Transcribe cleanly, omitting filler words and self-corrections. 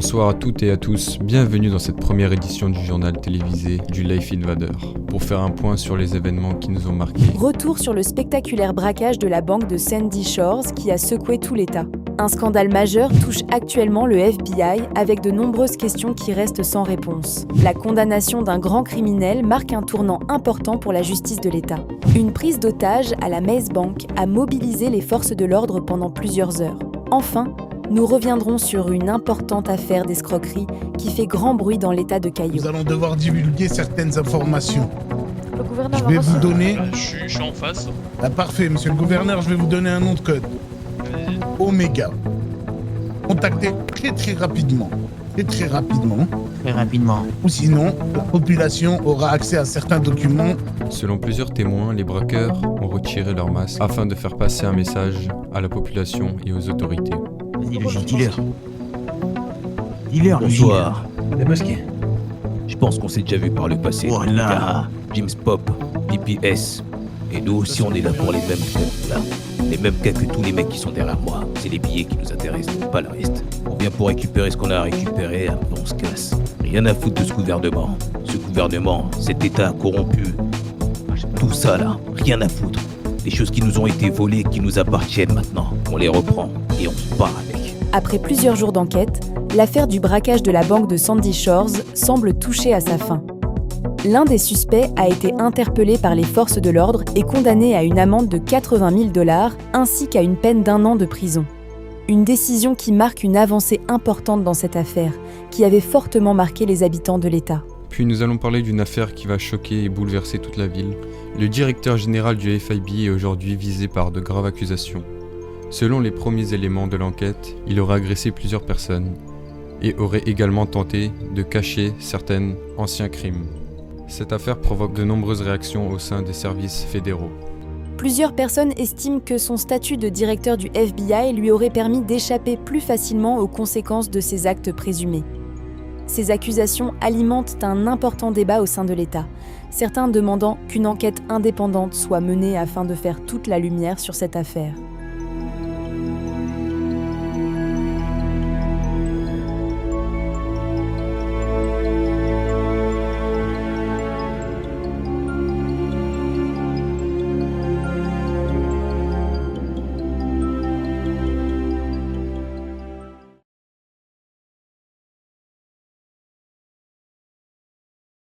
Bonsoir à toutes et à tous, bienvenue dans cette première édition du journal télévisé du Life Invader, pour faire un point sur les événements qui nous ont marqués. Retour sur le spectaculaire braquage de la banque de Sandy Shores qui a secoué tout l'État. Un scandale majeur touche actuellement le FBI avec de nombreuses questions qui restent sans réponse. La condamnation d'un grand criminel marque un tournant important pour la justice de l'État. Une prise d'otage à la Maze Bank a mobilisé les forces de l'ordre pendant plusieurs heures. Enfin, nous reviendrons sur une importante affaire d'escroquerie qui fait grand bruit dans l'État de Cayo. Nous allons devoir divulguer certaines informations. Le gouverneur Je vais vous donner... Je suis en face. Ah, parfait, monsieur le gouverneur, je vais vous donner un nom de code. Omega. Contactez très rapidement. Très rapidement. Très rapidement. Ou sinon, la population aura accès à certains documents. Selon plusieurs témoins, les braqueurs ont retiré leur masque afin de faire passer un message à la population et aux autorités. Vas-y, le dealer. Dealer, le Bonsoir. dealer. Masqué. Je pense qu'on s'est déjà vu par le passé. Voilà. James Pop, BPS. Et nous aussi, on est là pour les mêmes cas, là. Les mêmes cas que tous les mecs qui sont derrière moi. C'est les billets qui nous intéressent, pas le reste. On vient pour récupérer ce qu'on a à récupérer, après on se casse. Rien à foutre de ce gouvernement. Ce gouvernement, cet état corrompu. Tout ça là, rien à foutre. Les choses qui nous ont été volées, qui nous appartiennent maintenant. On les reprend et on se part avec. Après plusieurs jours d'enquête, l'affaire du braquage de la banque de Sandy Shores semble toucher à sa fin. L'un des suspects a été interpellé par les forces de l'ordre et condamné à une amende de 80 000 $ ainsi qu'à une peine d'1 an de prison. Une décision qui marque une avancée importante dans cette affaire, qui avait fortement marqué les habitants de l'État. Puis nous allons parler d'une affaire qui va choquer et bouleverser toute la ville. Le directeur général du FIB est aujourd'hui visé par de graves accusations. Selon les premiers éléments de l'enquête, il aurait agressé plusieurs personnes et aurait également tenté de cacher certains anciens crimes. Cette affaire provoque de nombreuses réactions au sein des services fédéraux. Plusieurs personnes estiment que son statut de directeur du FBI lui aurait permis d'échapper plus facilement aux conséquences de ses actes présumés. Ces accusations alimentent un important débat au sein de l'État, certains demandant qu'une enquête indépendante soit menée afin de faire toute la lumière sur cette affaire.